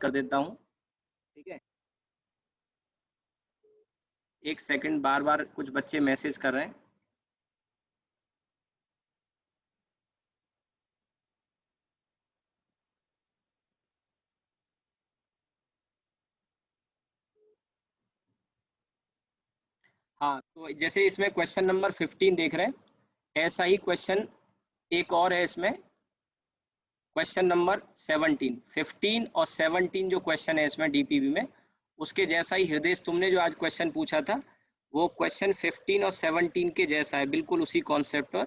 कर देता हूँ, ठीक है। एक सेकंड, बार बार कुछ बच्चे मैसेज कर रहे हैं। हाँ, तो जैसे इसमें क्वेश्चन नंबर 15 देख रहे हैं, ऐसा ही क्वेश्चन एक और है इसमें, क्वेश्चन नंबर 17। 15 और 17 जो क्वेश्चन है इसमें डीपीवी में, उसके जैसा ही हृदय तुमने जो आज क्वेश्चन पूछा था, वो क्वेश्चन 15 और 17 के जैसा है, बिल्कुल उसी कॉन्सेप्ट पर।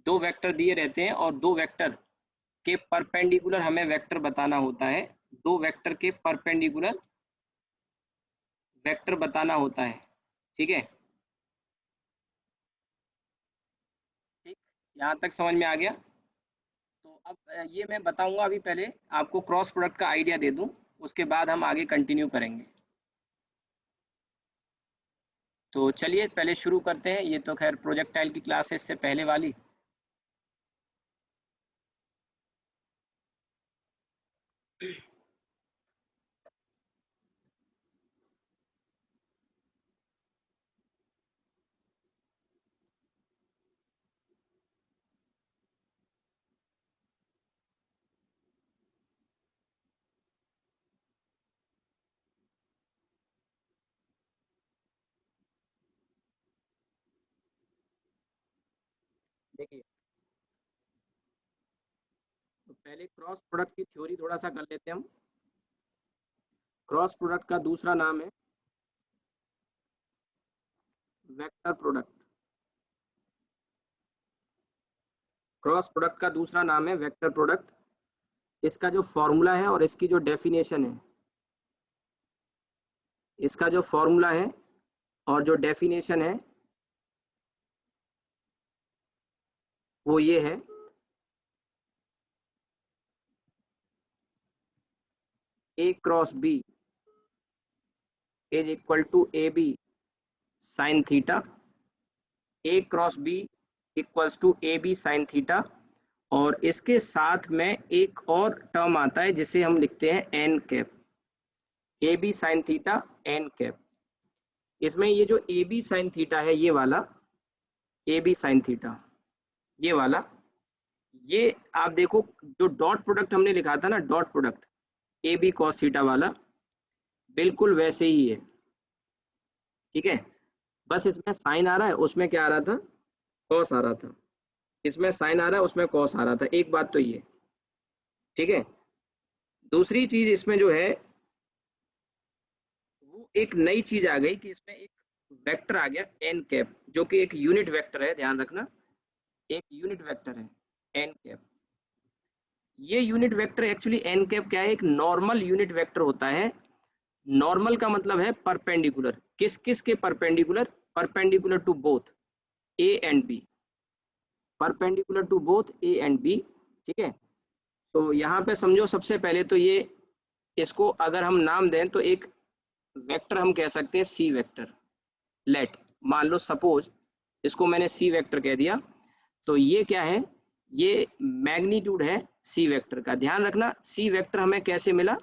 दो वेक्टर दिए रहते हैं और दो वेक्टर के परपेंडिकुलर हमें वेक्टर बताना होता है। दो वेक्टर के परपेंडिकुलर वेक्टर बताना होता है, ठीक है। ठीक, यहाँ तक समझ में आ गया। तो अब ये मैं बताऊंगा, अभी पहले आपको क्रॉस प्रोडक्ट का आइडिया दे दूं, उसके बाद हम आगे कंटिन्यू करेंगे। तो चलिए पहले शुरू करते हैं, ये तो खैर प्रोजेक्टाइल की क्लास है इससे पहले वाली। देखिए, तो पहले क्रॉस प्रोडक्ट की थ्योरी थोड़ा सा कर लेते हैं हम। क्रॉस प्रोडक्ट का दूसरा नाम है वेक्टर प्रोडक्ट। क्रॉस प्रोडक्ट का दूसरा नाम है वेक्टर प्रोडक्ट। इसका जो फॉर्मूला है और इसकी जो डेफिनेशन है, इसका जो फॉर्मूला है और जो डेफिनेशन है वो ये है, A cross B is equal to A B sine theta. A cross B equals to A B sine theta. और इसके साथ में एक और टर्म आता है जिसे हम लिखते हैं n cap, a B sine theta n cap. इसमें ये जो ए बी साइन थीटा है, ये वाला ए बी साइन थीटा, ये वाला, ये आप देखो, जो डॉट प्रोडक्ट हमने लिखा था ना, dot product a b cos theta वाला, बिल्कुल वैसे ही है, ठीक है। बस इसमें साइन आ रहा है, उसमें क्या आ रहा था, कॉस आ रहा था। इसमें साइन आ रहा है, उसमें कॉस आ रहा था, एक बात तो ये, ठीक है। दूसरी चीज इसमें जो है, वो एक नई चीज आ गई कि इसमें एक वेक्टर आ गया एन कैप, जो कि एक यूनिट वेक्टर है, ध्यान रखना, एक यूनिट वेक्टर है एन कैप। ये unit vector actually an cap क्या है, एक नॉर्मल यूनिट वेक्टर होता है। नॉर्मल का मतलब है परपेंडिकुलर, किस किस के perpendicular, perpendicular to both A and b, perpendicular to both A and b, ठीक है। तो यहाँ पे समझो, सबसे पहले तो ये, इसको अगर हम नाम दें तो एक वेक्टर हम कह सकते हैं सी वेक्टर। लेट, मान लो सपोज इसको मैंने सी वेक्टर कह दिया, तो ये क्या है, ये मैग्नीट्यूड है सी वेक्टर का। ध्यान रखना, सी वेक्टर हमें कैसे मिला,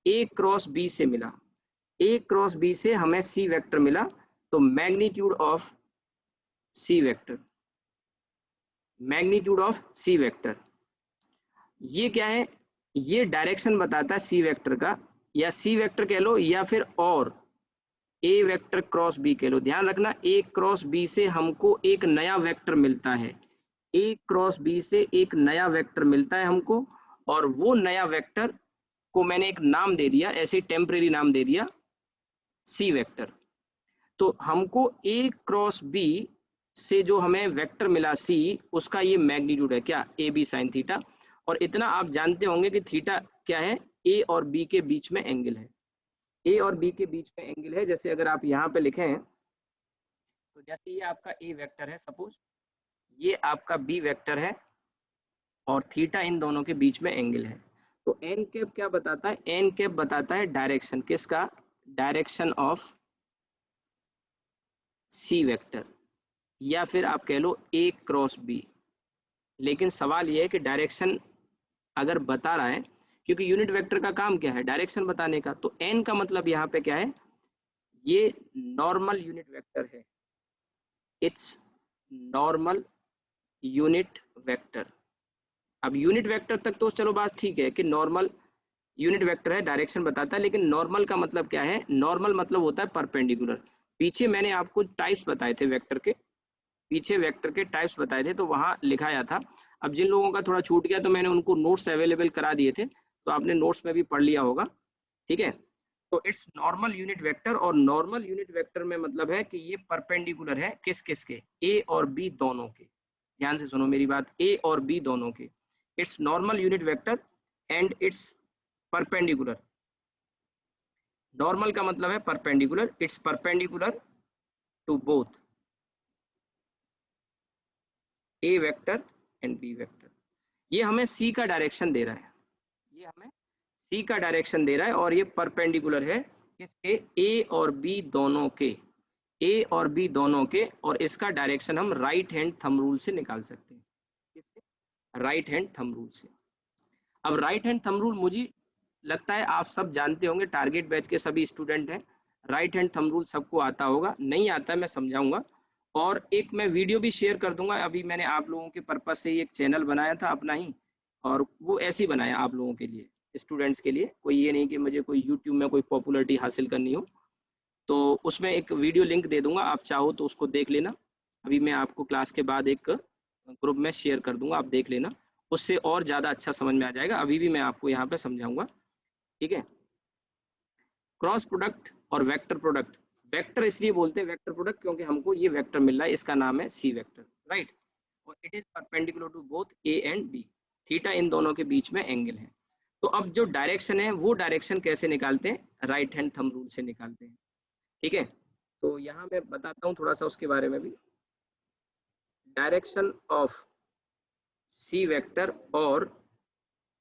ए क्रॉस बी से मिला, ए क्रॉस बी से हमें सी वेक्टर मिला। तो magnitude of C vector, magnitude of C vector, ये क्या है, ये डायरेक्शन बताता है सी वेक्टर का, या सी वेक्टर कह लो, या फिर और ए वेक्टर क्रॉस बी कह लो। ध्यान रखना, ए क्रॉस बी से हमको एक नया वेक्टर मिलता है, ए क्रॉस बी से एक नया वेक्टर मिलता है हमको, और वो नया वेक्टर को मैंने एक नाम दे दिया, ऐसे टेम्परेरी नाम दे दिया सी वेक्टर। तो हमको ए क्रॉस बी से जो हमें वेक्टर मिला सी, उसका ये मैग्नीट्यूड है क्या, ए बी साइन थीटा। और इतना आप जानते होंगे कि थीटा क्या है, ए और बी के बीच में एंगल है, ए और बी के बीच में एंगल है। जैसे अगर आप यहाँ पे लिखें, तो जैसे ये आपका ए वेक्टर है सपोज, ये आपका बी वेक्टर है, और थीटा इन दोनों के बीच में एंगल है। तो एन कैप क्या बताता है, एन कैप बताता है डायरेक्शन, किसका, डायरेक्शन ऑफ सी वेक्टर, या फिर आप कह लो ए क्रॉस बी। लेकिन सवाल यह है कि डायरेक्शन अगर बता रहा है क्योंकि यूनिट वेक्टर का काम क्या है, डायरेक्शन बताने का। तो एन का मतलब यहाँ पे क्या है, ये नॉर्मल यूनिट वेक्टर है, इट्स नॉर्मल यूनिट वेक्टर। अब यूनिट वेक्टर तक तो चलो बात ठीक है कि नॉर्मल यूनिट वेक्टर है, डायरेक्शन बताता है, लेकिन नॉर्मल का मतलब क्या है, नॉर्मल मतलब होता है परपेंडिकुलर। पीछे मैंने आपको टाइप्स बताए थे वेक्टर के, पीछे वेक्टर के टाइप्स बताए थे, तो वहां लिखाया था। अब जिन लोगों का थोड़ा छूट गया तो मैंने उनको नोट्स अवेलेबल करा दिए थे, तो आपने नोट्स में भी पढ़ लिया होगा, ठीक है। तो इट्स नॉर्मल यूनिट वेक्टर, और नॉर्मल यूनिट वेक्टर में मतलब है कि ये परपेंडिकुलर है किस किस के, ए और बी दोनों के। ध्यान से सुनो मेरी बात, ए और बी दोनों के। It's normal unit vector and it's perpendicular. Normal का मतलब है perpendicular, it's perpendicular to both A vector and B vector. ये हमें सी का डायरेक्शन दे रहा है, ये हमें सी का डायरेक्शन दे रहा है, और ये परपेंडिकुलर है किसके, ए और बी दोनों के, ए और बी दोनों के। और इसका डायरेक्शन हम राइट हैंड थंब रूल से निकाल सकते हैं, किससे, राइट हैंड थंब रूल से। अब राइट हैंड थंब रूल मुझे लगता है आप सब जानते होंगे, टारगेट बैच के सभी स्टूडेंट हैं, राइट हैंड थंब रूल सबको आता होगा। नहीं आता है मैं समझाऊंगा, और एक मैं वीडियो भी शेयर कर दूंगा। अभी मैंने आप लोगों के पर्पज से एक चैनल बनाया था अपना ही, और वो ऐसे ही बनाया आप लोगों के लिए, स्टूडेंट्स के लिए। कोई ये नहीं कि मुझे कोई यूट्यूब में कोई पॉपुलरिटी हासिल करनी हो। तो उसमें एक वीडियो लिंक दे दूंगा, आप चाहो तो उसको देख लेना। अभी मैं आपको क्लास के बाद एक ग्रुप में शेयर कर दूंगा, आप देख लेना, उससे और ज़्यादा अच्छा समझ में आ जाएगा। अभी भी मैं आपको यहाँ पे समझाऊंगा, ठीक है। क्रॉस प्रोडक्ट और वेक्टर प्रोडक्ट, वेक्टर इसलिए बोलते हैं वेक्टर प्रोडक्ट क्योंकि हमको ये वेक्टर मिल रहा है, इसका नाम है सी वेक्टर, राइट। और it is perpendicular to both A and B, theta इन दोनों के बीच में एंगल है। तो अब जो डायरेक्शन है वो डायरेक्शन कैसे निकालते हैं, राइट हैंड थंब रूल से निकालते हैं, ठीक है। तो यहाँ मैं बताता हूँ थोड़ा सा उसके बारे में भी। डायरेक्शन ऑफ सी वेक्टर और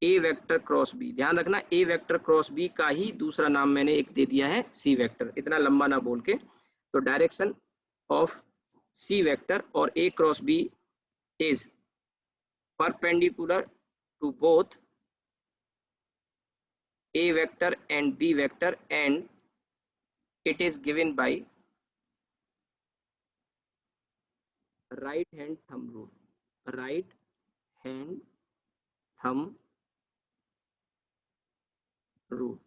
ए वेक्टर क्रॉस बी, ध्यान रखना ए वेक्टर क्रॉस बी का ही दूसरा नाम मैंने एक दे दिया है सी वेक्टर, इतना लंबा ना बोल के। तो डायरेक्शन ऑफ सी वेक्टर और A cross B is perpendicular to both A vector and B vector, and it is given by right hand thumb rule, right hand thumb rule।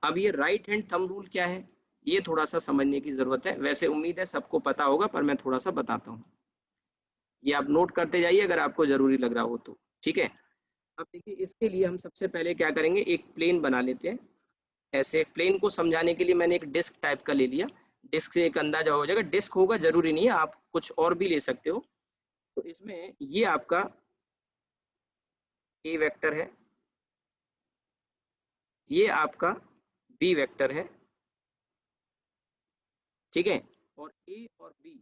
अब ये right hand thumb rule क्या है, ये थोड़ा सा समझने की जरूरत है। वैसे उम्मीद है सबको पता होगा, पर मैं थोड़ा सा बताता हूँ, ये आप नोट करते जाइए अगर आपको जरूरी लग रहा हो तो, ठीक है। अब देखिए इसके लिए हम सबसे पहले क्या करेंगे, एक प्लेन बना लेते हैं। ऐसे प्लेन को समझाने के लिए मैंने एक डिस्क टाइप का ले लिया, डिस्क से एक अंदाजा हो जाएगा। डिस्क होगा जरूरी नहीं है, आप कुछ और भी ले सकते हो। तो इसमें ये आपका ए वेक्टर है, ये आपका बी वेक्टर है, ठीक है। और ए और बी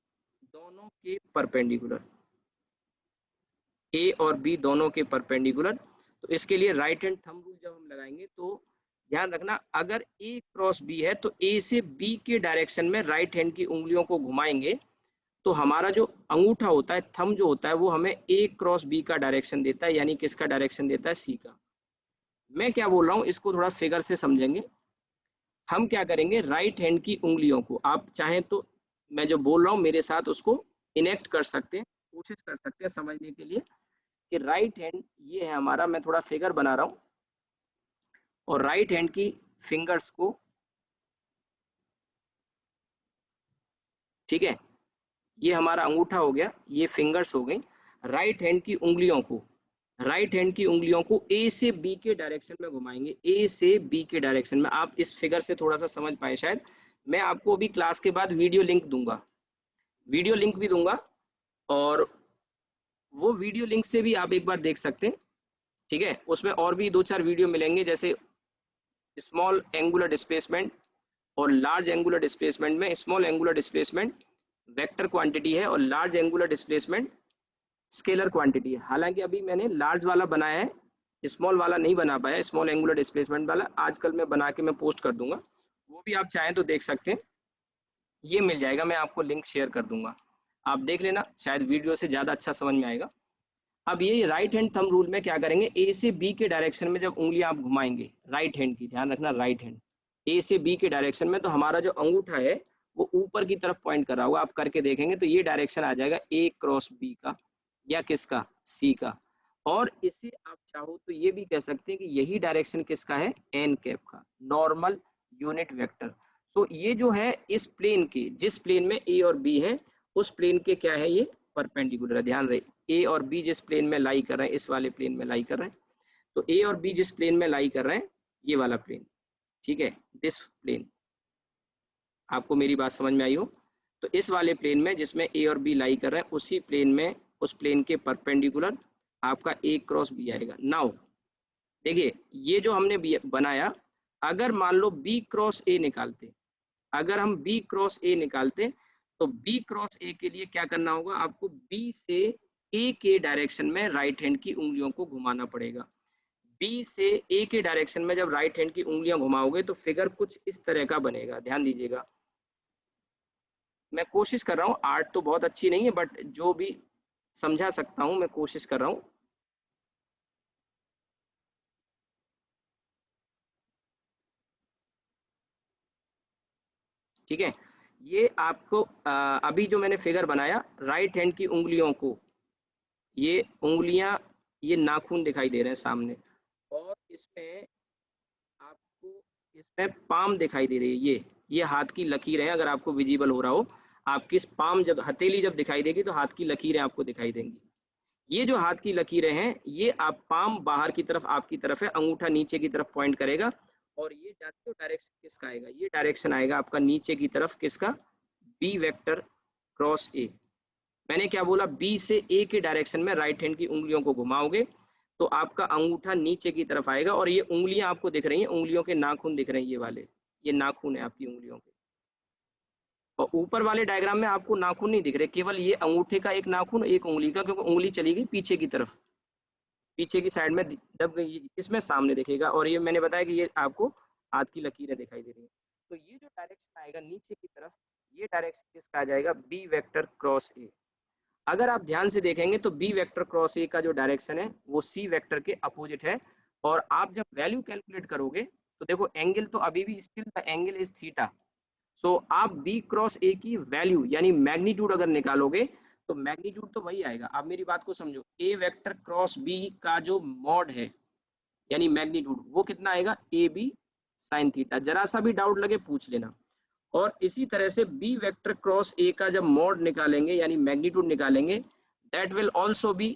दोनों के परपेंडिकुलर, ए और बी दोनों के परपेंडिकुलर। तो इसके लिए राइट हैंड थंब रूल जब हम लगाएंगे तो ध्यान रखना, अगर ए क्रॉस बी है तो ए से बी के डायरेक्शन में राइट हैंड की उंगलियों को घुमाएंगे, तो हमारा जो अंगूठा होता है, थंब जो होता है, वो हमें ए क्रॉस बी का डायरेक्शन देता है, यानी किसका डायरेक्शन देता है, सी का। मैं क्या बोल रहा हूँ इसको थोड़ा फिगर से समझेंगे। हम क्या करेंगे, राइट हैंड की उंगलियों को, आप चाहें तो मैं जो बोल रहा हूँ मेरे साथ उसको इनेक्ट कर सकते हैं, कोशिश कर सकते हैं समझने के लिए कि राइट हैंड ये है हमारा। मैं थोड़ा फिगर बना रहा हूँ, और राइट हैंड की फिंगर्स को, ठीक है, ये हमारा अंगूठा हो गया, ये फिंगर्स हो गई। राइट हैंड की उंगलियों को, राइट हैंड की उंगलियों को ए से बी के डायरेक्शन में घुमाएंगे, ए से बी के डायरेक्शन में। आप इस फिगर से थोड़ा सा समझ पाए शायद। मैं आपको अभी क्लास के बाद वीडियो लिंक दूंगा, वीडियो लिंक भी दूंगा, और वो वीडियो लिंक से भी आप एक बार देख सकते हैं, ठीक है। उसमें और भी दो चार वीडियो मिलेंगे, जैसे स्मॉल एंगुलर डिस्प्लेसमेंट और लार्ज एंगुलर डिस्प्लेसमेंट में small angular displacement vector quantity है, और large angular displacement scalar quantity है। हालांकि अभी मैंने लार्ज वाला बनाया है, स्मॉल वाला नहीं बना पाया, स्मॉल एंगुलर डिस्प्लेसमेंट वाला आजकल मैं बना के मैं पोस्ट कर दूंगा, वो भी आप चाहें तो देख सकते हैं। ये मिल जाएगा, मैं आपको लिंक शेयर कर दूंगा, आप देख लेना, शायद वीडियो से ज़्यादा अच्छा समझ में आएगा। अब ये राइट हैंड थंब रूल में क्या करेंगे, ए से बी के डायरेक्शन में जब उंगलियां आप घुमाएंगे, राइट हैंड की ध्यान रखना, राइट हैंड ए से बी के डायरेक्शन में, तो हमारा जो अंगूठा है वो ऊपर की तरफ पॉइंट कर रहा होगा, आप करके देखेंगे तो ये डायरेक्शन आ जाएगा ए क्रॉस बी का, या किसका, सी का। और इसे आप चाहो तो ये भी कह सकते हैं कि यही डायरेक्शन किसका है, एन कैप का, नॉर्मल यूनिट वेक्टर। तो ये जो है इस प्लेन के, जिस प्लेन में ए और बी है उस प्लेन के क्या है, ये परपेंडिकुलर है। ध्यान रहे, ए और बी जिस प्लेन में लाई कर रहे हैं, इस वाले प्लेन में लाई कर रहे हैं, तो ए और बी जिस प्लेन में लाई कर रहे हैं, ये वाला प्लेन, ठीक है, दिस प्लेन, आपको मेरी बात समझ में आई हो, तो इस वाले प्लेन में जिसमें ए और बी लाई कर रहे हैं, उसी प्लेन में, उस प्लेन के परपेंडिकुलर आपका ए क्रॉस बी आएगा। नाउ देखिए, ये जो हमने बनाया, अगर मान लो बी क्रॉस ए निकालते, अगर हम बी क्रॉस ए निकालते, तो बी क्रॉस ए के लिए क्या करना होगा, आपको बी से ए के डायरेक्शन में राइट हैंड की उंगलियों को घुमाना पड़ेगा। बी से ए के डायरेक्शन में जब राइट हैंड की उंगलियां घुमाओगे तो फिगर कुछ इस तरह का बनेगा। ध्यान दीजिएगा, मैं कोशिश कर रहा हूँ, आर्ट तो बहुत अच्छी नहीं है बट जो भी समझा सकता हूँ मैं कोशिश कर रहा हूँ। ठीक है, ये आपको अभी जो मैंने फिगर बनाया, राइट हैंड की उंगलियों को, ये उंगलियां, ये नाखून दिखाई दे रहे हैं सामने, और इसमें आपको, इसमें पाम दिखाई दे रही है, ये हाथ की लकीरें हैं, अगर आपको विजिबल हो रहा हो, आपकी पाम जब, हथेली जब दिखाई देगी तो हाथ की लकीरें आपको दिखाई देंगी। ये जो हाथ की लकीरें हैं, ये आप पाम बाहर की तरफ आपकी तरफ है, अंगूठा नीचे की तरफ पॉइंट करेगा, और ये जाते हो डायरेक्शन किसका आएगा, ये डायरेक्शन आएगा आपका नीचे की तरफ, किसका, बी वेक्टर क्रॉस ए। मैंने क्या बोला, बी से ए के डायरेक्शन में राइट हैंड की उंगलियों को घुमाओगे तो आपका अंगूठा नीचे की तरफ आएगा, और ये उंगलियां आपको दिख रही हैं, उंगलियों के नाखून दिख रहे हैं, ये वाले, ये नाखून है आपकी उंगलियों के। और ऊपर वाले डायग्राम में आपको नाखून नहीं दिख रहे, केवल ये अंगूठे का एक नाखून, एक उंगली का, क्योंकि उंगली चली गई पीछे की तरफ, पीछे की साइड में दब गई, इसमें सामने दिखेगा, और ये मैंने बताया कि ये आपको हाथ की लकीरें दिखाई दे रही है। तो ये जो डायरेक्शन आएगा नीचे की तरफ, ये डायरेक्शन किसका आ जाएगा, बी वेक्टर क्रॉस ए। अगर आप ध्यान से देखेंगे तो बी वेक्टर क्रॉस ए का जो डायरेक्शन है वो सी वेक्टर के अपोजिट है, और आप जब वैल्यू कैलकुलेट करोगे तो देखो, एंगल तो अभी भी still the angle is theta. So आप बी क्रॉस ए की वैल्यू यानी मैग्नीट्यूड अगर निकालोगे तो मैग्नीट्यूड तो वही आएगा। आप मेरी बात को समझो, ए वेक्टर क्रॉस बी का जो मॉड है यानी मैग्नीट्यूड, वो कितना आएगा, ए बी साइन थीटा। जरा सा भी डाउट लगे पूछ लेना। और इसी तरह से बी वेक्टर क्रॉस ए का जब मॉड निकालेंगे यानी मैग्नीट्यूड निकालेंगे, that will also be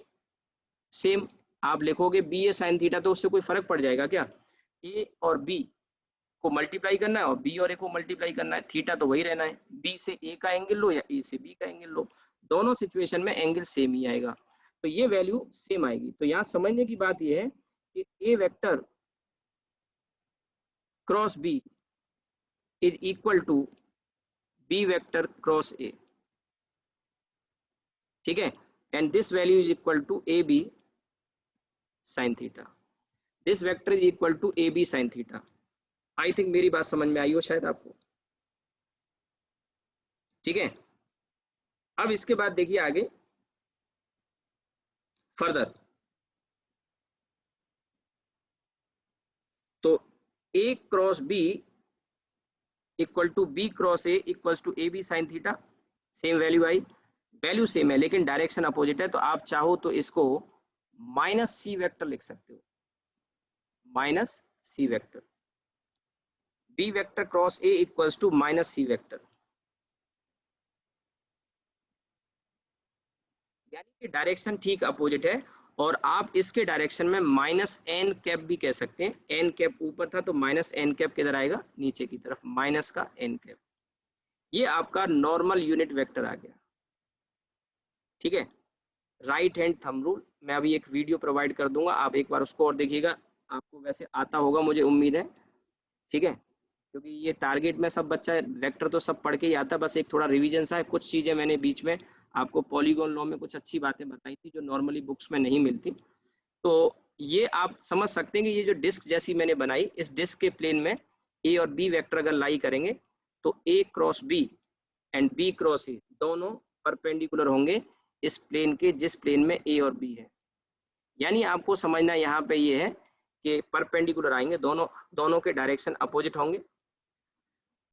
same. आप लिखोगे बी ए साइन थीटा, तो उससे कोई फर्क पड़ जाएगा क्या, ए और बी को मल्टीप्लाई करना है और बी और ए को मल्टीप्लाई करना है, थीटा तो वही रहना है। बी से ए का एंगल लो या ए से बी का एंगल लो, दोनों सिचुएशन में एंगल सेम ही आएगा, तो ये वैल्यू सेम आएगी। तो यहाँ समझने की बात यह है कि A vector cross B is equal to B vector cross A, ठीक है, and this value is equal to A B sine theta, this vector is equal to A B sine theta. I think मेरी बात समझ में आई हो शायद आपको, ठीक है। अब इसके बाद देखिए आगे फर्दर, तो A cross B equal to B cross A equal to A B sine theta, same value I, value same है लेकिन डायरेक्शन अपोजिट है, तो आप चाहो तो इसको माइनस सी वेक्टर लिख सकते हो, minus c vector, B vector cross a equals to minus c vector, यानी कि डायरेक्शन ठीक अपोजिट है। और आप इसके डायरेक्शन में माइनस एन कैप भी कह सकते हैं, एन कैप ऊपर था तो माइनस एन कैप किधर आएगा, नीचे की तरफ, माइनस का एन कैप, ये आपका नॉर्मल यूनिट वेक्टर आ गया, ठीक है। राइट हैंड थंब रूल मैं अभी एक वीडियो प्रोवाइड कर दूंगा, आप एक बार उसको और देखिएगा, आपको वैसे आता होगा मुझे उम्मीद है, ठीक है, क्योंकि ये टारगेट में सब बच्चा वेक्टर तो सब पढ़ के ही आता है, बस एक थोड़ा रिवीजन सा है, कुछ चीजें मैंने बीच में आपको पॉलीगॉन लॉ में कुछ अच्छी बातें बताई थी जो नॉर्मली बुक्स में नहीं मिलती, तो ये आप समझ सकते हैं कि ये जो डिस्क जैसी मैंने बनाई, इस डिस्क के प्लेन में ए और बी वेक्टर अगर लाई करेंगे तो A cross B and B cross A दोनों परपेंडिकुलर होंगे इस प्लेन के, जिस प्लेन में ए और बी है, यानी आपको समझना यहाँ पे ये है कि परपेंडिकुलर आएंगे, दोनों के डायरेक्शन अपोजिट होंगे।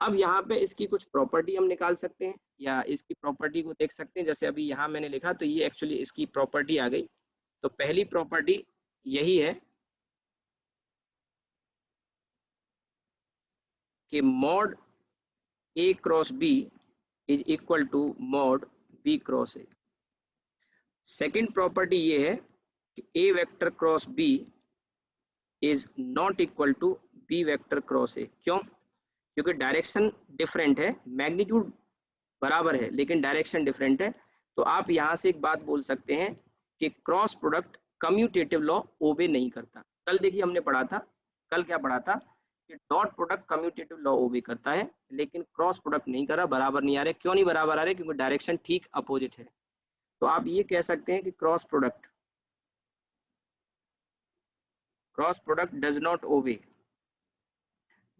अब यहाँ पे इसकी कुछ प्रॉपर्टी हम निकाल सकते हैं या इसकी प्रॉपर्टी को देख सकते हैं। जैसे अभी यहाँ मैंने लिखा तो ये एक्चुअली इसकी प्रॉपर्टी आ गई। तो पहली प्रॉपर्टी यही है कि mod A cross B is equal to mod B cross A. Second property ये है कि A vector cross B is not equal to B vector cross A. क्यों? क्योंकि डायरेक्शन डिफरेंट है, मैग्नीट्यूड बराबर है लेकिन डायरेक्शन डिफरेंट है। तो आप यहाँ से एक बात बोल सकते हैं कि क्रॉस प्रोडक्ट कम्यूटेटिव लॉ ओबे नहीं करता। कल देखिए हमने पढ़ा था, कल क्या पढ़ा था कि डॉट प्रोडक्ट कम्यूटेटिव लॉ ओबे करता है लेकिन क्रॉस प्रोडक्ट नहीं कर रहा, बराबर नहीं आ रहे। क्यों नहीं बराबर आ रहे? क्योंकि डायरेक्शन ठीक अपोजिट है। तो आप ये कह सकते हैं कि cross product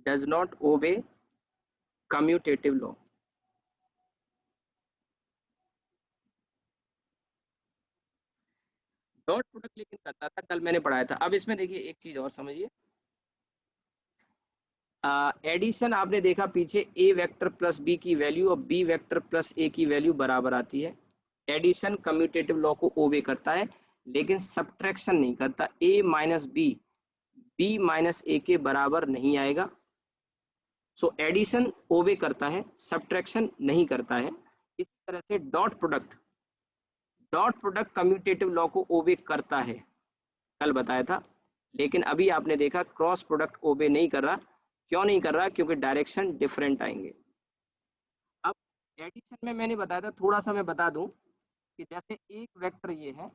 does not obey commutative law. Dot product लेकिन करता था, कल मैंने पढ़ाया था। अब इसमें देखिए एक चीज और समझिए, एडिशन आपने देखा पीछे, ए वेक्टर प्लस बी की वैल्यू और बी वेक्टर प्लस ए की वैल्यू बराबर आती है। एडिशन कम्यूटेटिव लॉ को ओबे करता है लेकिन सब्ट्रैक्शन नहीं करता। ए माइनस बी माइनस ए के बराबर नहीं आएगा। सो एडिशन ओबे करता है, सब्ट्रैक्शन नहीं करता है। इसी तरह से डॉट प्रोडक्ट कम्यूटेटिव लॉ को ओबे करता है, कल बताया था। लेकिन अभी आपने देखा क्रॉस प्रोडक्ट ओबे नहीं कर रहा। क्यों नहीं कर रहा? क्योंकि डायरेक्शन डिफरेंट आएंगे। अब एडिशन में मैंने बताया था, थोड़ा सा मैं बता दूं कि जैसे एक वेक्टर ये है,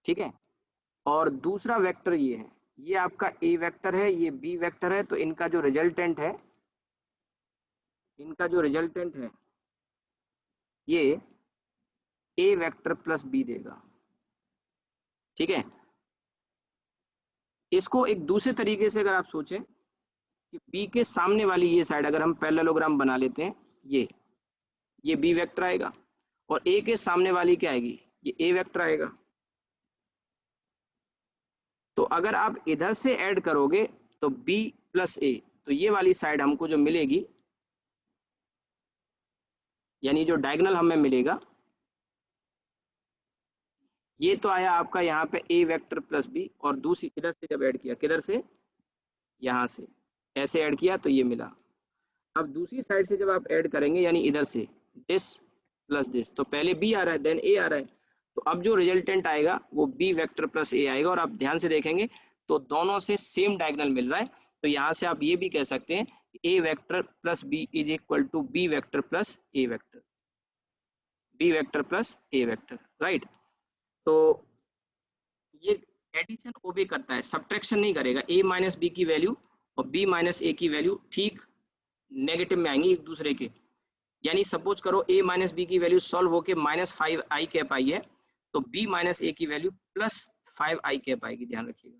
ठीक है, और दूसरा वेक्टर ये है, ये आपका ए वेक्टर है, ये बी वेक्टर है। तो इनका जो रिजल्टेंट है ये ए वेक्टर प्लस बी देगा, ठीक है। इसको एक दूसरे तरीके से अगर आप सोचें कि बी के सामने वाली ये साइड अगर हम पैरेललोग्राम बना लेते हैं, ये बी वेक्टर आएगा और ए के सामने वाली क्या आएगी? ये ए वेक्टर आएगा। तो अगर आप इधर से ऐड करोगे तो बी प्लस ए, तो ये वाली साइड हमको जो मिलेगी, यानी जो डायगोनल हमें मिलेगा, ये तो आया आपका यहाँ पे ए वेक्टर प्लस बी, और दूसरी इधर से जब ऐड किया, किधर से? यहाँ से ऐसे ऐड किया तो ये मिला। अब दूसरी साइड से जब आप ऐड करेंगे, यानी इधर से दिस प्लस दिस, तो पहले बी आ रहा है देन ए आ रहा है। तो अब जो रिजल्टेंट आएगा वो बी वेक्टर प्लस ए आएगा। और आप ध्यान से देखेंगे तो दोनों से सेम डायगोनल मिल रहा है। तो यहाँ से आप ये भी कह सकते हैं A vector plus B is equal to B vector plus A vector, B vector plus A vector, right. तो ये एडिशन ओबे करता है, सब्ट्रैक्शन नहीं करेगा। ए माइनस बी की वैल्यू और बी माइनस ए की वैल्यू ठीक नेगेटिव में आएंगी एक दूसरे के। यानी सपोज करो ए माइनस बी की वैल्यू सॉल्व होके -5 आई कैप आई है, तो बी माइनस ए की वैल्यू +5 आई कैप आएगी। ध्यान रखिएगा,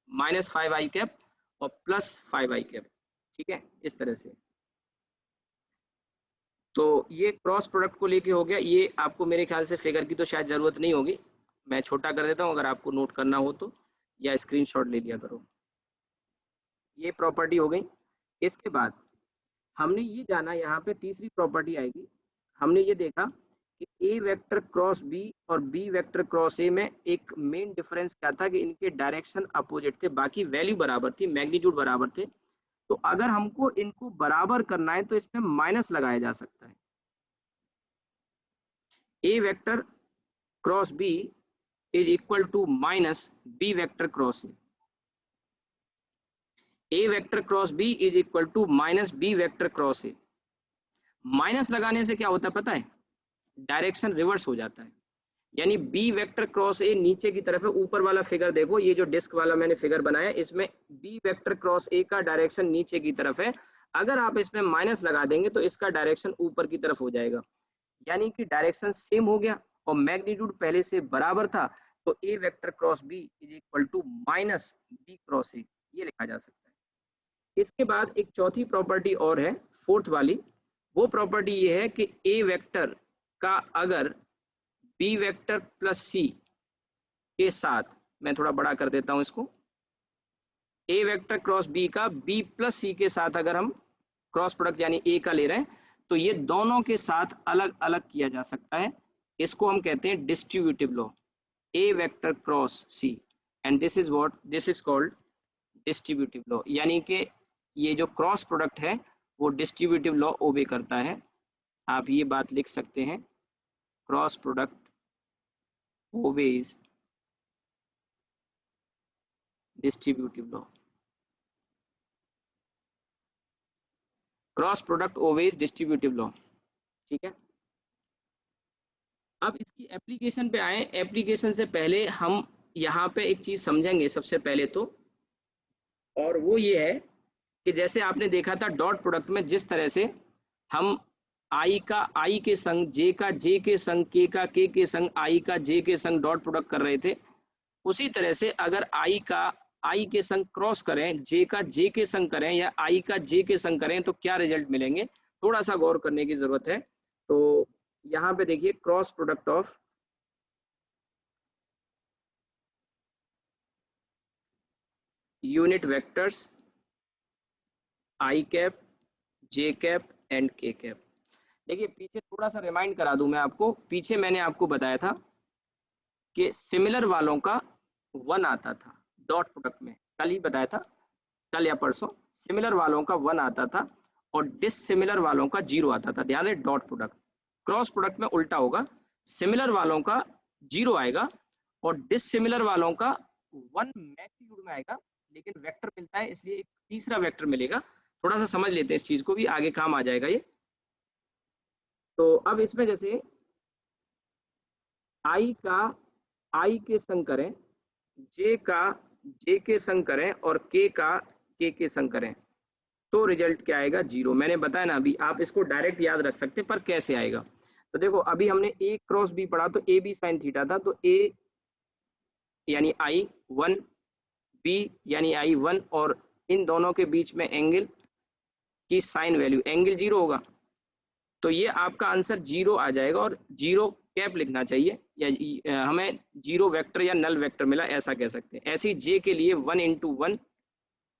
-5 आई कैप और +5 आई कैप, ठीक है, इस तरह से। तो ये क्रॉस प्रोडक्ट को लेके हो गया। ये आपको मेरे ख्याल से फिगर की तो शायद जरूरत नहीं होगी, मैं छोटा कर देता हूँ अगर आपको नोट करना हो तो, या स्क्रीनशॉट ले लिया करो। ये प्रॉपर्टी हो गई। इसके बाद हमने ये जाना, यहाँ पे तीसरी प्रॉपर्टी आएगी। हमने ये देखा कि ए वेक्टर क्रॉस बी और बी वेक्टर क्रॉस ए में एक मेन डिफरेंस क्या था कि इनके डायरेक्शन अपोजिट थे, बाकी वैल्यू बराबर थी, मैग्नीट्यूड बराबर थे। तो अगर हमको इनको बराबर करना है तो इसमें माइनस लगाया जा सकता है। A vector cross B is equal to minus B vector cross A. A vector cross B is equal to minus B vector cross A. Minus लगाने से क्या होता है पता है? डायरेक्शन रिवर्स हो जाता है। यानी बी वेक्टर क्रॉस ए नीचे की तरफ है। ऊपर वाला फिगर देखो, ये जो डिस्क वाला मैंने फिगर बनाया, इसमें बी वेक्टर क्रॉस ए का डायरेक्शन नीचे की तरफ है। अगर आप इसमें माइनस लगा देंगे तो इसका डायरेक्शन ऊपर की तरफ हो जाएगा। यानी कि डायरेक्शन सेम हो गया और मैग्नीट्यूड पहले से बराबर था। तो A vector cross B is equal to minus B cross A, ये लिखा जा सकता है। इसके बाद एक चौथी प्रॉपर्टी और है, फोर्थ वाली। वो प्रॉपर्टी ये है कि ए वेक्टर का अगर बी वेक्टर प्लस सी के साथ मैं थोड़ा बड़ा कर देता हूं इसको। ए वेक्टर क्रॉस बी का बी प्लस सी के साथ अगर हम क्रॉस प्रोडक्ट यानी ए का ले रहे हैं तो ये दोनों के साथ अलग अलग किया जा सकता है। इसको हम कहते हैं distributive law, a vector cross c, and this is what, this is called distributive law. यानी कि ये जो क्रॉस प्रोडक्ट है वो डिस्ट्रीब्यूटिव लॉ ओबे करता है। आप ये बात लिख सकते हैं, cross product obeys distributive law, cross product obeys distributive law. ठीक है, अब इसकी एप्लीकेशन पे आए। एप्लीकेशन से पहले हम यहाँ पे एक चीज समझेंगे सबसे पहले तो, और वो ये है कि जैसे आपने देखा था डॉट प्रोडक्ट में जिस तरह से हम आई का आई के संग, जे का जे के संग, के का के संग, आई का जे के संग डॉट प्रोडक्ट कर रहे थे, उसी तरह से अगर आई का आई के संग क्रॉस करें, जे का जे के संग करें या आई का जे के संग करें तो क्या रिजल्ट मिलेंगे, थोड़ा सा गौर करने की जरूरत है। तो यहाँ पे देखिए cross product of unit vectors I cap, J cap and के कैप। देखिए पीछे थोड़ा सा रिमाइंड करा दूं मैं आपको, पीछे मैंने आपको बताया था कि सिमिलर वालों का 1 आता था डॉट प्रोडक्ट में, कल ही बताया था, कल या परसों। सिमिलर वालों का 1 आता था और डिससिमिलर वालों का 0 आता था। ध्यान रहे डॉट प्रोडक्ट, क्रॉस प्रोडक्ट में उल्टा होगा, सिमिलर वालों का 0 आएगा और डिससिमिलर वालों का 1 मैग्नीट्यूड में आएगा, लेकिन वेक्टर मिलता है इसलिए एक तीसरा वेक्टर मिलेगा। थोड़ा सा समझ लेते हैं इस चीज को भी, आगे काम आ जाएगा ये। तो अब इसमें जैसे आई का आई के संग करें, जे का जे के संग करें और के का के संग करें तो रिजल्ट क्या आएगा, 0। मैंने बताया ना अभी, आप इसको डायरेक्ट याद रख सकते हैं पर कैसे आएगा। तो देखो अभी हमने ए क्रॉस बी पढ़ा तो ए बी साइन थीटा था, तो ए यानी आई 1, बी यानी आई 1 और इन दोनों के बीच में एंगल की साइन वैल्यू एंगल 0 होगा, तो ये आपका आंसर 0 आ जाएगा और 0 कैप लिखना चाहिए, या हमें 0 वेक्टर या नल वेक्टर मिला ऐसा कह सकते हैं। ऐसे ही जे के लिए 1 इंटू 1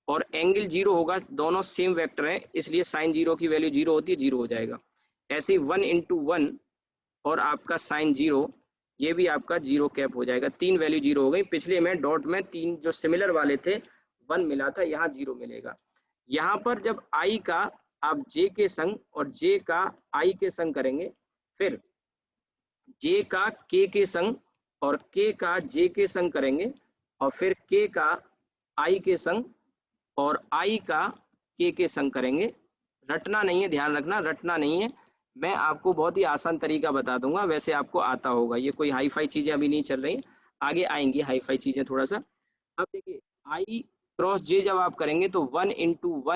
और एंगल 0 होगा, दोनों सेम वेक्टर हैं इसलिए साइन 0 की वैल्यू 0 होती है, 0 हो जाएगा। ऐसे ही 1 इंटू 1 और आपका साइन 0, ये भी आपका 0 कैप हो जाएगा। 3 वैल्यू 0 हो गई। पिछले में डॉट में 3 जो सिमिलर वाले थे 1 मिला था, यहाँ 0 मिलेगा। यहाँ पर जब आई का आप जे के संग और जे का आई के संग करेंगे, फिर जे का के संग और के का जे के संग करेंगे और फिर के का आई के संग और आई का के संग करेंगे। रटना नहीं है, ध्यान रखना, रटना नहीं है, मैं आपको बहुत ही आसान तरीका बता दूंगा, वैसे आपको आता होगा, ये कोई हाई फाई चीजें अभी नहीं चल रही, आगे आएंगी हाई फाई चीजें थोड़ा सा। अब देखिए आई क्रॉस जे जब आप करेंगे तो 1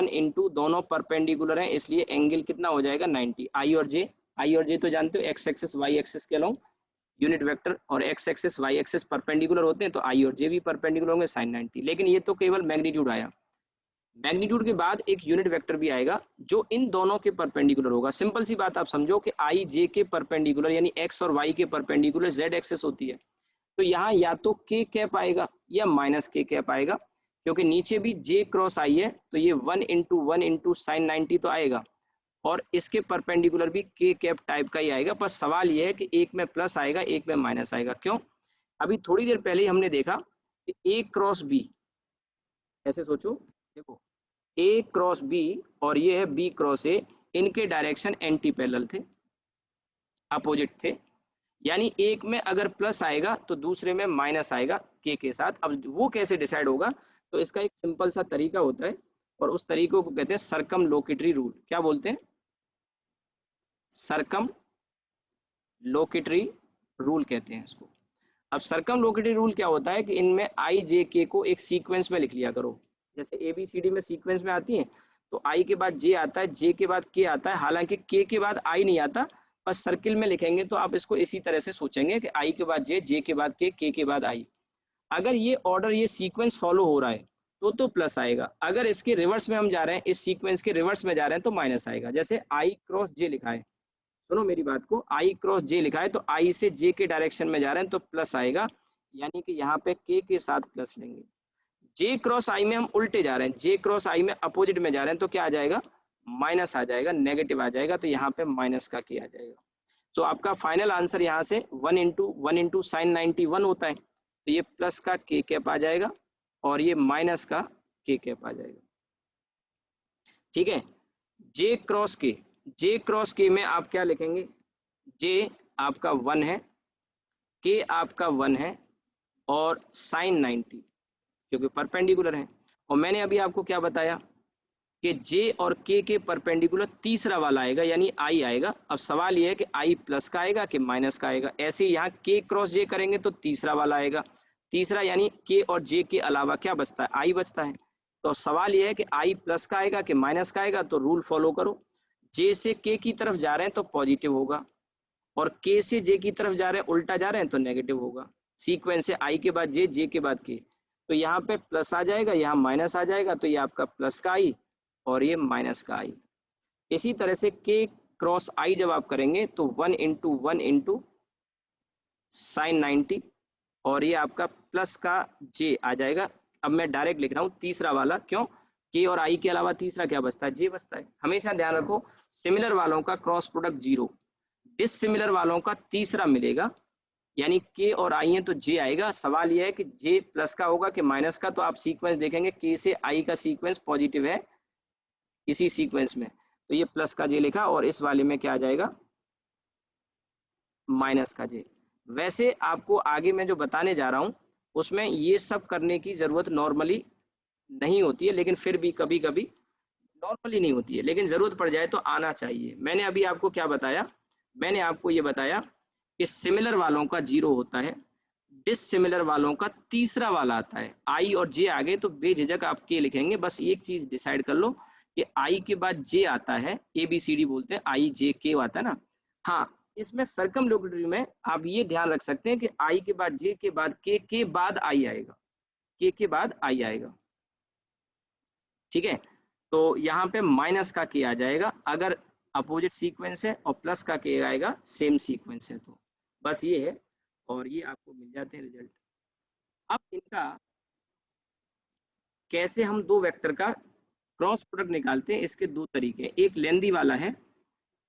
इंटू दोनों परपेंडिकुलर हैं इसलिए एंगल कितना हो जाएगा 90। आई और जे तो जानते हो एक्स एक्सिस वाई एक्सिस के अलोंग यूनिट वेक्टर, और x axis y axis perpendicular होते हैं तो आई और जे भी परपेंडिकुलर होंगे साइन 90। लेकिन ये तो केवल मैग्नीट्यूड आया, मैग्नीट्यूड के बाद एक यूनिट वेक्टर भी आएगा जो इन दोनों के परपेंडिकुलर होगा। सिंपल सी बात आप समझो कि आई जे के परपेंडिकुलर यानी एक्स और वाई के परपेंडिकुलर जेड एक्सिस होती है, तो यहाँ या तो के कैप आएगा या माइनस के कैप आएगा, क्योंकि नीचे भी जे क्रॉस आई है तो ये 1 इंटू साइन 90 तो आएगा और इसके परपेंडिकुलर भी के कैप टाइप का ही आएगा। पर सवाल ये है कि एक में प्लस आएगा एक में माइनस आएगा, क्यों? अभी थोड़ी देर पहले हमने देखा कि ए क्रॉस बी, ऐसे सोचो, देखो ए क्रॉस बी और ये है बी क्रॉस ए, इनके डायरेक्शन एंटी पैरेलल थे, अपोजिट थे, यानी एक में अगर प्लस आएगा तो दूसरे में माइनस आएगा के साथ। अब वो कैसे डिसाइड होगा, तो इसका एक सिंपल सा तरीका होता है और उस तरीके को कहते हैं सरकम लोकेटरी रूल। क्या बोलते हैं? सरकम लोकेटरी रूल कहते हैं इसको। अब सरकम लोकेटरी रूल क्या होता है कि इनमें आई जे के को एक सीक्वेंस में लिख लिया करो, जैसे ए बी सी डी में सीक्वेंस में आती है तो आई के बाद जे आता है, जे के बाद के आता है, हालांकि के बाद आई नहीं आता, बस सर्किल में लिखेंगे तो आप इसको इसी तरह से सोचेंगे कि आई के बाद जे के बाद के बाद आई। अगर ये ऑर्डर ये सीक्वेंस फॉलो हो रहा है तो प्लस आएगा, अगर इसके रिवर्स में हम जा रहे हैं, इस सीक्वेंस के रिवर्स में जा रहे हैं तो माइनस आएगा। जैसे आई क्रॉस जे लिखा है, सुनो मेरी बात को, आई क्रॉस जे लिखा है तो आई से जे के डायरेक्शन में जा रहे हैं तो प्लस आएगा, यानी कि यहाँ पे के साथ प्लस लेंगे। जे क्रॉस आई में हम उल्टे जा रहे हैं, जे क्रॉस आई में अपोजिट में जा रहे हैं, तो क्या आ जाएगा, माइनस आ जाएगा, नेगेटिव आ जाएगा, तो यहाँ पे माइनस का के आ जाएगा। तो आपका फाइनल आंसर यहाँ से 1 साइन 91 होता है, तो ये प्लस का के कैप आ जाएगा और ये माइनस का के कैप आ जाएगा। ठीक है, जे क्रॉस के में आप क्या लिखेंगे, जे आपका 1 है, के आपका 1 है और साइन 90 क्योंकि परपेंडिकुलर है। और मैंने अभी आपको क्या बताया कि जे और के परपेंडिकुलर तीसरा वाला आएगा यानी आई आएगा। अब सवाल ये है कि आई प्लस का आएगा कि माइनस का आएगा। ऐसे यहाँ के क्रॉस जे करेंगे तो तीसरा वाला आएगा, तीसरा यानी के और जे के अलावा क्या बचता है, आई बचता है। तो सवाल ये है कि आई प्लस का आएगा कि माइनस का आएगा, तो रूल फॉलो करो, जे से के की तरफ जा रहे हैं तो पॉजिटिव होगा और के से जे की तरफ जा रहे हैं, उल्टा जा रहे हैं तो नेगेटिव होगा। सीक्वेंस है आई के बाद जे के बाद के, तो यहाँ पे प्लस आ जाएगा, यहाँ माइनस आ जाएगा, तो ये आपका प्लस का आई और ये माइनस का आई। इसी तरह से के क्रॉस आई जब आप करेंगे तो 1 × साइन 90 और ये आपका प्लस का जे आ जाएगा। अब मैं डायरेक्ट लिख रहा हूँ तीसरा वाला, क्यों, के और आई के अलावा तीसरा क्या बचता है, जे बचता है। हमेशा ध्यान रखो सिमिलर वालों का क्रॉस प्रोडक्ट 0, डिसिमिलर वालों का तीसरा मिलेगा, यानी के और आई है तो जे आएगा। सवाल यह है कि जे प्लस का होगा कि माइनस का, तो आप सीक्वेंस देखेंगे के से आई का सीक्वेंस पॉजिटिव है इसी सीक्वेंस में, तो ये प्लस का जे लिखा और इस वाले में क्या आ जाएगा, माइनस का जे। वैसे आपको आगे मैं जो बताने जा रहा हूं उसमें ये सब करने की जरूरत नॉर्मली नहीं होती है, लेकिन फिर भी कभी कभी नॉर्मली नहीं होती है, लेकिन जरूरत पड़ जाए तो आना चाहिए। मैंने अभी आपको क्या बताया, मैंने आपको ये बताया कि सिमिलर वालों का 0 होता है, डिसिमिलर वालों का तीसरा वाला आता है। आई और जे आ गए तो बेझिझक आप के लिखेंगे। बस एक चीज डिसाइड कर लो कि आई के बाद जे आता है, ABCD बोलते हैं, आई जे के आता है ना। हाँ, इसमें सर्कमलोक्यूटरी में आप ये ध्यान रख सकते हैं कि आई के बाद जे के बाद के बाद आई आएगा, के बाद आई आएगा। ठीक है, तो यहाँ पे माइनस का के आ जाएगा अगर अपोजिट सीक्वेंस है और प्लस का के आएगा सेम सीक्वेंस है तो। बस ये है और ये आपको मिल जाते हैं रिजल्ट। अब इनका कैसे हम दो वेक्टर का क्रॉस प्रोडक्ट निकालते हैं, इसके दो तरीके हैं, एक लेंदी वाला है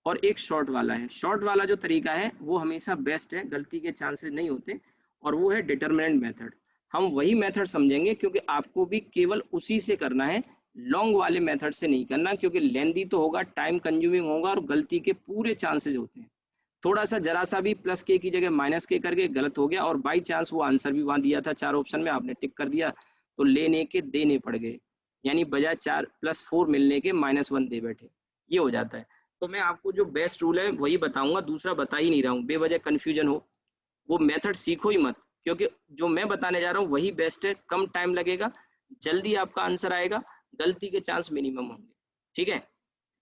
और एक शॉर्ट वाला है। शॉर्ट वाला जो तरीका है वो हमेशा बेस्ट है, गलती के चांसेस नहीं होते, और वो है डिटरमिनेंट मेथड। हम वही मेथड समझेंगे क्योंकि आपको भी केवल उसी से करना है, लॉन्ग वाले मेथड से नहीं करना, क्योंकि लेंदी तो होगा, टाइम कंज्यूमिंग होगा और गलती के पूरे चांसेस होते हैं। थोड़ा सा जरा सा भी प्लस के की जगह माइनस के करके गलत हो गया और बाई चांस वो आंसर भी वहां दिया था 4 ऑप्शन में, आपने टिक कर दिया तो लेने के देने पड़ गए, यानी बजाय 4 + 4 मिलने के -1 दे बैठे, ये हो जाता है। तो मैं आपको जो बेस्ट रूल है वही बताऊंगा, दूसरा बता ही नहीं रहा हूँ, बेवजह कंफ्यूजन हो, वो मेथड सीखो ही मत, क्योंकि जो मैं बताने जा रहा हूँ वही बेस्ट है, कम टाइम लगेगा, जल्दी आपका आंसर आएगा, गलती के चांस मिनिमम होंगे। ठीक है,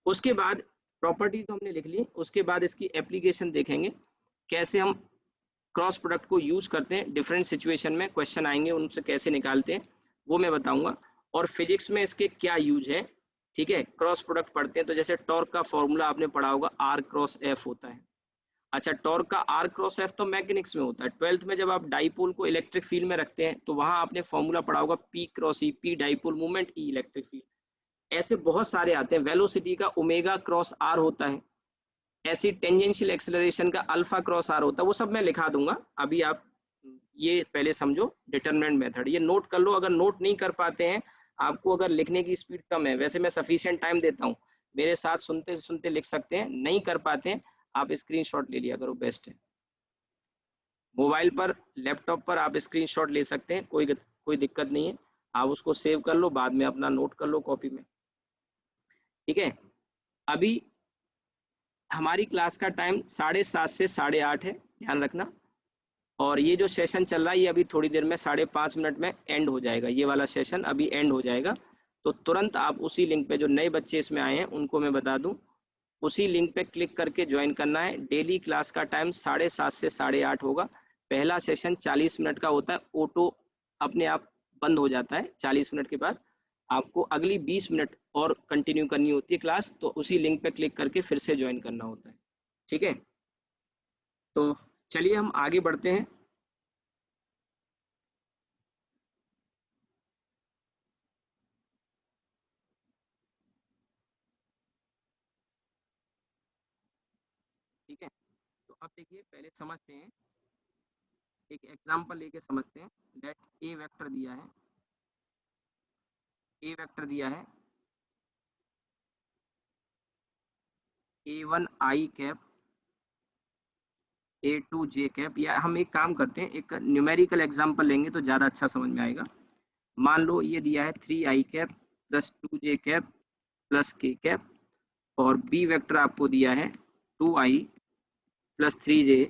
उसके बाद प्रॉपर्टी तो हमने लिख ली, उसके बाद इसकी एप्लीकेशन देखेंगे, कैसे हम क्रॉस प्रोडक्ट को यूज करते हैं, डिफरेंट सिचुएशन में क्वेश्चन आएंगे उनसे कैसे निकालते हैं वो मैं बताऊंगा, और फिजिक्स में इसके क्या यूज है। ठीक है, क्रॉस प्रोडक्ट पढ़ते हैं तो जैसे टॉर्क का फॉर्मूला आपने पढ़ा होगा, R×F होता है। अच्छा, टॉर्क का R×F तो मैकेनिक्स में होता है, 12th में जब आप डाइपोल को इलेक्ट्रिक फील्ड में रखते हैं तो वहां आपने फॉर्मूला पढ़ा होगा P×E, P dipole movement, E electric field. ऐसे बहुत सारे आते हैं, वेलोसिटी का ω×R होता है, ऐसी टेंजेंशियल एक्सेलरेशन का α×R होता है, वो सब मैं लिखा दूंगा, अभी आप ये पहले समझो डिटरमिनेंट मेथड, ये नोट कर लो। अगर नोट नहीं कर पाते हैं, आपको अगर लिखने की स्पीड कम है, वैसे मैं सफिशिएंट टाइम देता हूँ, मेरे साथ सुनते सुनते लिख सकते हैं, नहीं कर पाते हैं आप स्क्रीनशॉट ले लिया करो, बेस्ट है। मोबाइल पर, लैपटॉप पर आप स्क्रीनशॉट ले सकते हैं, कोई दिक्कत नहीं है, आप उसको सेव कर लो, बाद में अपना नोट कर लो कॉपी में। ठीक है, अभी हमारी क्लास का टाइम 7:30 से 8:30 है, ध्यान रखना, और ये जो सेशन चल रहा है ये अभी थोड़ी देर में 5.5 मिनट में एंड हो जाएगा, ये वाला सेशन अभी एंड हो जाएगा। तो तुरंत आप उसी लिंक पे, जो नए बच्चे इसमें आए हैं उनको मैं बता दूं, उसी लिंक पे क्लिक करके ज्वाइन करना है। डेली क्लास का टाइम 7:30 से 8:30 होगा। पहला सेशन 40 मिनट का होता है, ऑटो अपने आप बंद हो जाता है 40 मिनट के बाद, आपको अगली 20 मिनट और कंटिन्यू करनी होती है क्लास, तो उसी लिंक पे क्लिक करके फिर से ज्वाइन करना होता है। ठीक है, तो चलिए हम आगे बढ़ते हैं। अब देखिए पहले समझते हैं, एक एग्जांपल लेके समझते हैं। लेट ए वेक्टर दिया है, ए वेक्टर दिया है A1 आई कैप A2 जे कैप, या हम एक काम करते हैं, एक न्यूमेरिकल एग्जांपल लेंगे तो ज़्यादा अच्छा समझ में आएगा। मान लो ये दिया है 3 आई कैप प्लस 2 जे कैप प्लस के कैप, और बी वेक्टर आपको दिया है 2 आई प्लस 3 जे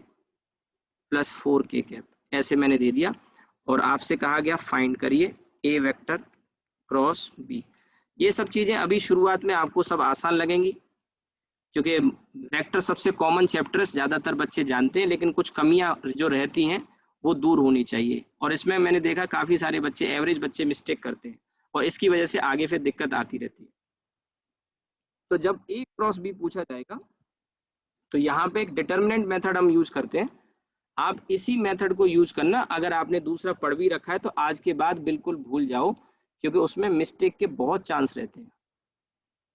प्लस 4 के कैप, ऐसे मैंने दे दिया। और आपसे कहा गया फाइंड करिए ए वेक्टर क्रॉस बी। ये सब चीज़ें अभी शुरुआत में आपको सब आसान लगेंगी, क्योंकि वेक्टर सबसे कॉमन चैप्टर ज़्यादातर बच्चे जानते हैं, लेकिन कुछ कमियां जो रहती हैं वो दूर होनी चाहिए। और इसमें मैंने देखा काफ़ी सारे बच्चे, एवरेज बच्चे मिस्टेक करते हैं, और इसकी वजह से आगे फिर दिक्कत आती रहती है। तो जब ए क्रॉस बी पूछा जाएगा तो यहाँ पे एक डिटर्मिनेंट मेथड हम यूज करते हैं। आप इसी मेथड को यूज करना, अगर आपने दूसरा पढ़ भी रखा है तो आज के बाद बिल्कुल भूल जाओ, क्योंकि उसमें मिस्टेक के बहुत चांस रहते हैं।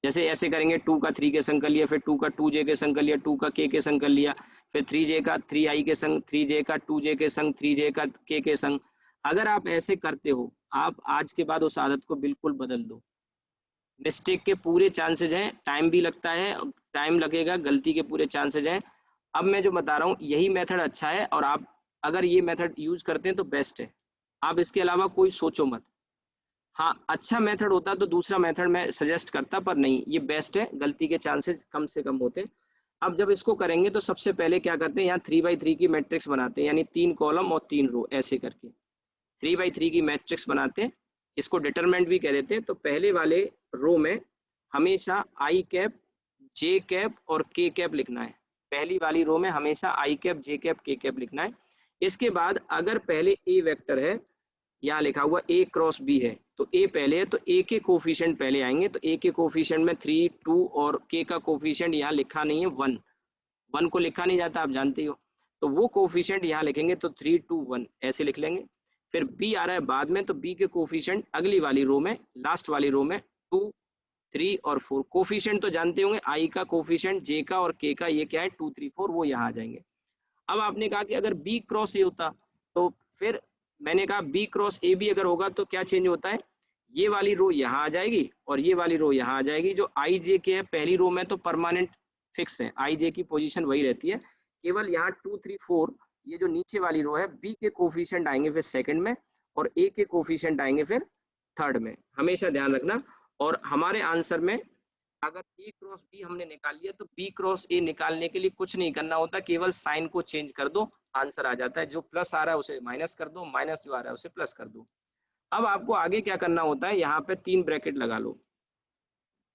जैसे ऐसे करेंगे 2 का 3 के संग कर लिया, फिर 2 का 2 जे के संग कर लिया, 2 का के संग कर लिया, फिर 3 जे का 3 आई के संग, 3 जे का 2 जे के संग, 3 जे का के संग। अगर आप ऐसे करते हो, आप आज के बाद उस आदत को बिल्कुल बदल दो। मिस्टेक के पूरे चांसेज हैं, टाइम भी लगता है, टाइम लगेगा, गलती के पूरे चांसेज हैं। अब मैं जो बता रहा हूँ यही मेथड अच्छा है, और आप अगर ये मेथड यूज करते हैं तो बेस्ट है। आप इसके अलावा कोई सोचो मत। हाँ, अच्छा मेथड होता तो दूसरा मेथड मैं सजेस्ट करता, पर नहीं, ये बेस्ट है, गलती के चांसेस कम से कम होते हैं। अब जब इसको करेंगे तो सबसे पहले क्या करते हैं, यहाँ 3x3 की मैट्रिक्स बनाते हैं, यानी 3 कॉलम और 3 रो, ऐसे करके 3x3 की मैट्रिक्स बनाते हैं। इसको डिटरमिनेंट भी कह देते हैं। तो पहले वाले रो में हमेशा आई कैप जे कैप और के कैप लिखना है। पहली वाली रो में हमेशा आई कैप जे कैप के कैप लिखना है। इसके बाद अगर पहले ए वेक्टर है, यहाँ लिखा हुआ ए क्रॉस बी है, तो ए पहले है तो ए के कोफिशिएंट पहले आएंगे। तो ए के कोफिशिएंट में 3, 2 और के का कोफिशिएंट यहाँ लिखा नहीं है 1, 1 को लिखा नहीं जाता, आप जानते हो। तो वो कोफिशिएंट यहाँ लिखेंगे, तो 3, 2, 1 ऐसे लिख लेंगे। फिर बी आ रहा है बाद में, तो बी के कोफिशिएंट अगली वाली रो में, लास्ट वाली रो में 2, 3 और 4। कोफिशिएंट तो जानते होंगे, आई का कोफिशिएंट, जे का और के का, ये क्या है 2, 3, 4, वो यहाँ आ जाएंगे। अब आपने कहा कि अगर बी क्रॉस ए होता, तो फिर मैंने कहा बी क्रॉस ए भी अगर होगा तो क्या चेंज होता है, ये वाली रो यहाँ आ जाएगी और ये वाली रो यहाँ आ जाएगी। जो आई जे के है पहली रो में तो परमानेंट फिक्स है, आई जे की पोजीशन वही रहती है, केवल यहाँ 2, 3, 4 ये जो नीचे वाली रो है, बी के कोफिशिएंट आएंगे फिर सेकंड में, और ए के कोफिशिएंट आएंगे फिर थर्ड में, हमेशा ध्यान रखना। और हमारे आंसर में अगर ए क्रॉस बी हमने निकाल लिया, तो बी क्रॉस ए निकालने के लिए कुछ नहीं करना होता, केवल साइन को चेंज कर दो, आंसर आ जाता है। जो प्लस आ रहा है उसे माइनस कर दो, माइनस जो आ रहा है उसे प्लस कर दो। अब आपको आगे क्या करना होता है, यहाँ पे 3 ब्रैकेट लगा लो।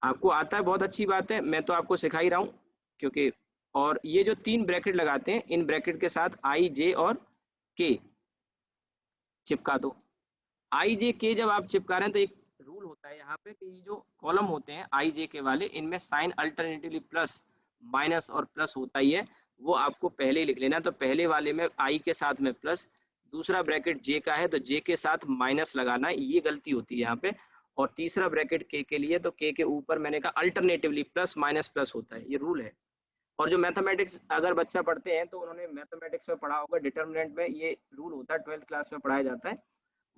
आपको आता है, बहुत अच्छी बात है, मैं तो आपको सिखा ही रहा हूँ, क्योंकि और ये जो 3 ब्रैकेट लगाते हैं, इन ब्रैकेट के साथ आई जे और के चिपका दो। आई जे के जब आप चिपका रहे हैं तो एक रूल होता है यहाँ पे कि ये जो कॉलम होते हैं आई जे के वाले, इनमें साइन अल्टरनेटिवली प्लस माइनस और प्लस होता ही है, वो आपको पहले ही लिख लेना। तो पहले वाले में आई के साथ में प्लस, दूसरा ब्रैकेट जे का है तो जे के साथ माइनस लगाना है, ये गलती होती है यहाँ पे। और तीसरा ब्रैकेट के लिए, तो के ऊपर मैंने कहा अल्टरनेटिवली प्लस माइनस प्लस होता है, ये रूल है। और जो मैथमेटिक्स अगर बच्चा पढ़ते हैं तो उन्होंने मैथमेटिक्स में पढ़ा होगा, डिटर्मिनेंट में ये रूल होता है, 12th क्लास में पढ़ाया जाता है।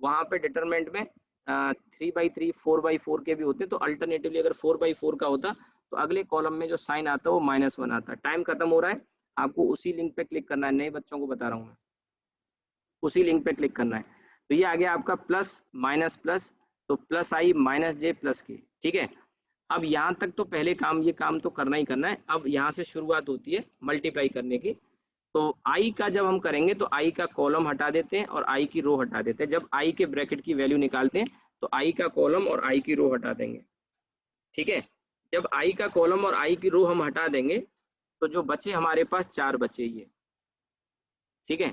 वहां पे डिटरमिनेंट में 3x3 4x4 के भी होते हैं। तो अल्टरनेटिवली अगर 4x4 का होता तो अगले कॉलम में जो साइन आता है वो -1 आता। टाइम खत्म हो रहा है, आपको उसी लिंक पे क्लिक करना है, नए बच्चों को बता रहा हूँ मैं, उसी लिंक पे क्लिक करना है। तो ये आ गया आपका प्लस माइनस प्लस, तो प्लस आई माइनस जे प्लस के, ठीक है। अब यहाँ तक तो पहले काम, ये काम तो करना ही करना है। अब यहाँ से शुरुआत होती है मल्टीप्लाई करने की। तो आई का जब हम करेंगे तो आई का कॉलम हटा देते हैं और आई की रो हटा देते हैं। जब आई के ब्रैकेट की वैल्यू निकालते हैं तो आई का कॉलम और आई की रो हटा देंगे, ठीक है। जब आई का कॉलम और आई की रो हम हटा देंगे तो जो बचे हमारे पास 4 बचे, ये ठीक है।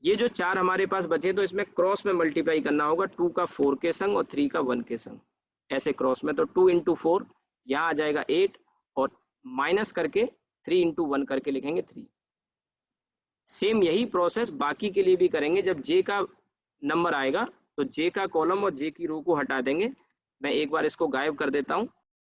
ये जो 4 हमारे पास बचे, तो इसमें क्रॉस में मल्टीप्लाई करना होगा, 2 का 4 के संग और 3 का 1 के संग, ऐसे क्रॉस में। तो 2 इंटू 4 यहाँ आ जाएगा 8, और माइनस करके 3 इंटू 1 करके लिखेंगे 3। सेम यही प्रोसेस बाकी के लिए भी करेंगे। जब जे का नंबर आएगा तो जे का कॉलम और जे की रो को हटा देंगे। मैं एक बार इसको गायब कर देता हूँ।